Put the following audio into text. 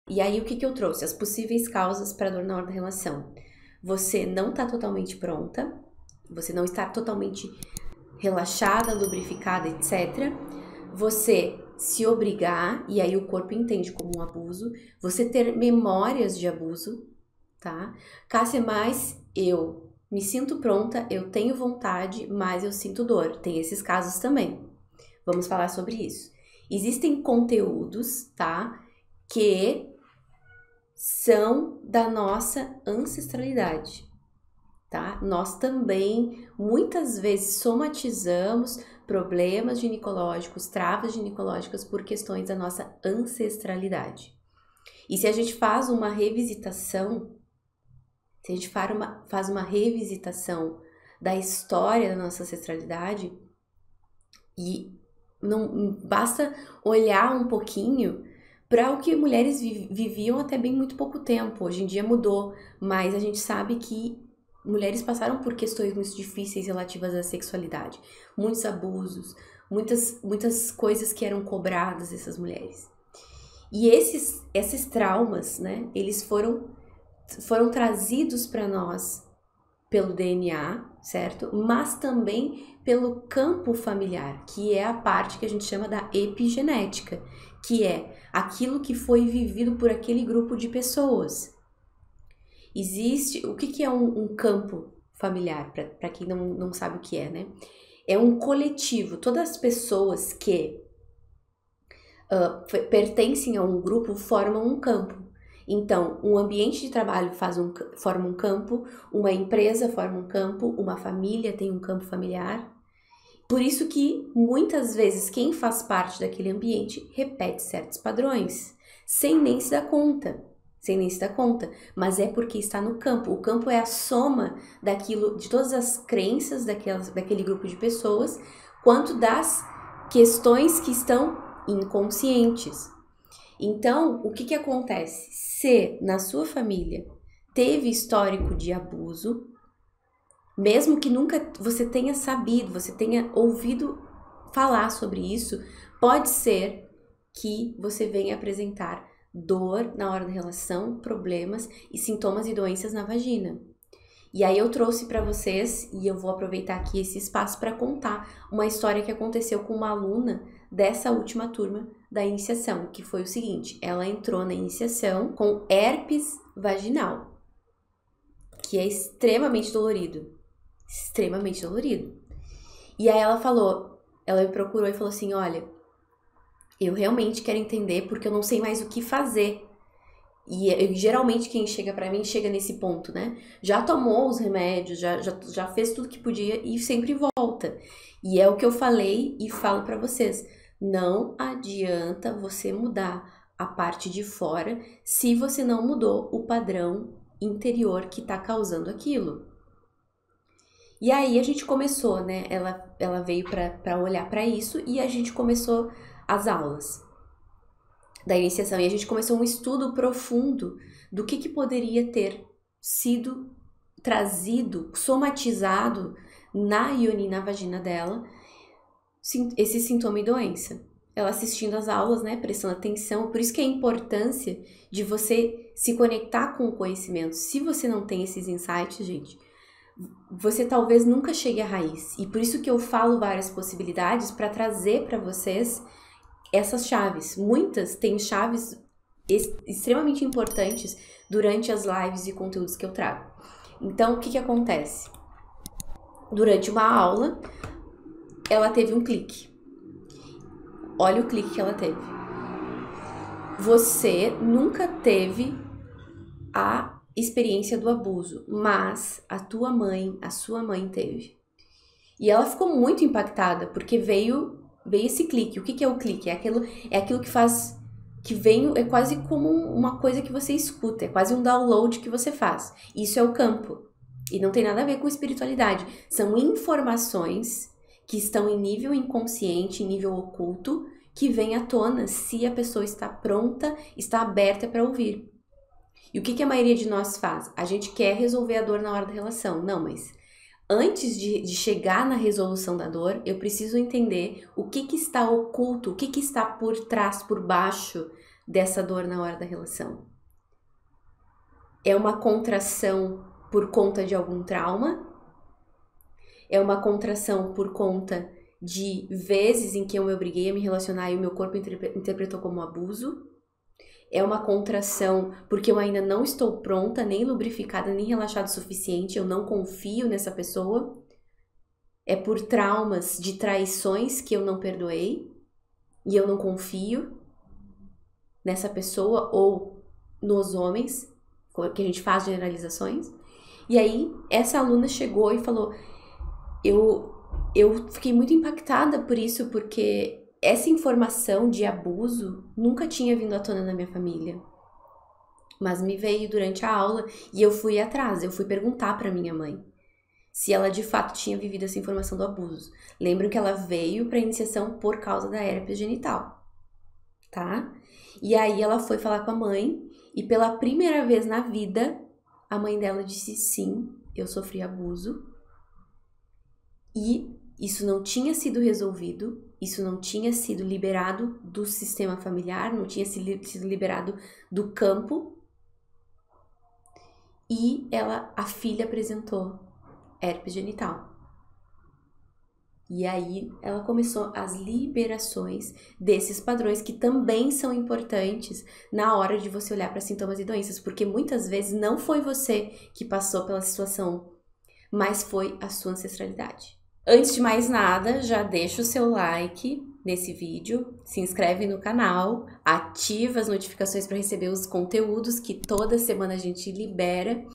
E aí, o que eu trouxe? As possíveis causas para dor na hora da relação. Você não tá totalmente pronta, você não está totalmente relaxada, lubrificada, etc. Você se obrigar, e aí o corpo entende como um abuso. Você ter memórias de abuso, tá? Cássia, mas eu me sinto pronta, eu tenho vontade, mas eu sinto dor. Tem esses casos também. Vamos falar sobre isso. Existem conteúdos, tá? Que são da nossa ancestralidade, tá? Nós também muitas vezes somatizamos problemas ginecológicos, travas ginecológicas por questões da nossa ancestralidade. E se a gente faz uma revisitação, se a gente faz uma revisitação da história da nossa ancestralidade, e não basta olhar um pouquinho para o que mulheres viviam até bem muito pouco tempo. Hoje em dia mudou, mas a gente sabe que mulheres passaram por questões muito difíceis relativas à sexualidade, muitos abusos, muitas coisas que eram cobradas dessas mulheres. E esses traumas, né, eles foram trazidos para nós pelo DNA, certo? Mas também pelo campo familiar, que é a parte que a gente chama da epigenética, que é aquilo que foi vivido por aquele grupo de pessoas. Existe, o que é um campo familiar, para quem não sabe o que é, né? É um coletivo, todas as pessoas que pertencem a um grupo formam um campo. Então, um ambiente de trabalho forma um campo, uma empresa forma um campo, uma família tem um campo familiar. Por isso que, muitas vezes, quem faz parte daquele ambiente repete certos padrões, sem nem se dar conta. Sem nem se dar conta, mas é porque está no campo. O campo é a soma daquilo, de todas as crenças daquele grupo de pessoas, quanto das questões que estão inconscientes. Então, o que acontece? Se na sua família teve histórico de abuso, mesmo que nunca você tenha sabido, você tenha ouvido falar sobre isso, pode ser que você venha apresentar dor na hora da relação, problemas e sintomas e doenças na vagina. E aí eu trouxe para vocês, e eu vou aproveitar aqui esse espaço para contar uma história que aconteceu com uma aluna dessa última turma da iniciação, que foi o seguinte: ela entrou na iniciação com herpes vaginal, que é extremamente dolorido. Extremamente dolorido. E aí ela me procurou e falou assim: olha, eu realmente quero entender porque eu não sei mais o que fazer. E geralmente quem chega pra mim chega nesse ponto, né? Já tomou os remédios, já fez tudo que podia e sempre volta. E é o que eu falei e falo pra vocês. Não adianta você mudar a parte de fora se você não mudou o padrão interior que tá causando aquilo. E aí a gente começou, né? Ela veio pra olhar pra isso e a gente começou as aulas da iniciação. E a gente começou um estudo profundo do que poderia ter sido trazido, somatizado na ionina vagina dela, esse sintoma e doença. Ela assistindo às aulas, né, prestando atenção. Por isso que é a importância de você se conectar com o conhecimento. Se você não tem esses insights, gente, você talvez nunca chegue à raiz. E por isso que eu falo várias possibilidades para trazer para vocês essas chaves. Muitas têm chaves extremamente importantes durante as lives e conteúdos que eu trago. Então, o que acontece? Durante uma aula, ela teve um clique. Olha o clique que ela teve. Você nunca teve a experiência do abuso, mas a sua mãe teve. E ela ficou muito impactada, porque veio esse clique. O que é o clique? É aquilo que faz, que vem, é quase como uma coisa que você escuta, é quase um download que você faz. Isso é o campo. E não tem nada a ver com espiritualidade. São informações que estão em nível inconsciente, em nível oculto, que vêm à tona se a pessoa está pronta, está aberta para ouvir. E o que a maioria de nós faz? A gente quer resolver a dor na hora da relação. Não, mas antes de chegar na resolução da dor, eu preciso entender o que está oculto, o que está por trás, por baixo dessa dor na hora da relação? É uma contração por conta de algum trauma? É uma contração por conta de vezes em que eu me obriguei a me relacionar e o meu corpo interpretou como abuso? É uma contração porque eu ainda não estou pronta, nem lubrificada, nem relaxada o suficiente, eu não confio nessa pessoa? É por traumas de traições que eu não perdoei e eu não confio nessa pessoa ou nos homens, que a gente faz generalizações? E aí, essa aluna chegou e falou, eu fiquei muito impactada por isso, porque essa informação de abuso nunca tinha vindo à tona na minha família. Mas me veio durante a aula e eu fui atrás, eu fui perguntar para minha mãe se ela de fato tinha vivido essa informação do abuso. Lembro que ela veio para iniciação por causa da herpes genital, tá? E aí ela foi falar com a mãe e pela primeira vez na vida, a mãe dela disse sim, eu sofri abuso. E isso não tinha sido resolvido, isso não tinha sido liberado do sistema familiar, não tinha sido liberado do campo. E a filha apresentou herpes genital. E aí ela começou as liberações desses padrões que também são importantes na hora de você olhar para sintomas e doenças, porque muitas vezes não foi você que passou pela situação, mas foi a sua ancestralidade. Antes de mais nada, já deixa o seu like nesse vídeo, se inscreve no canal, ativa as notificações para receber os conteúdos que toda semana a gente libera.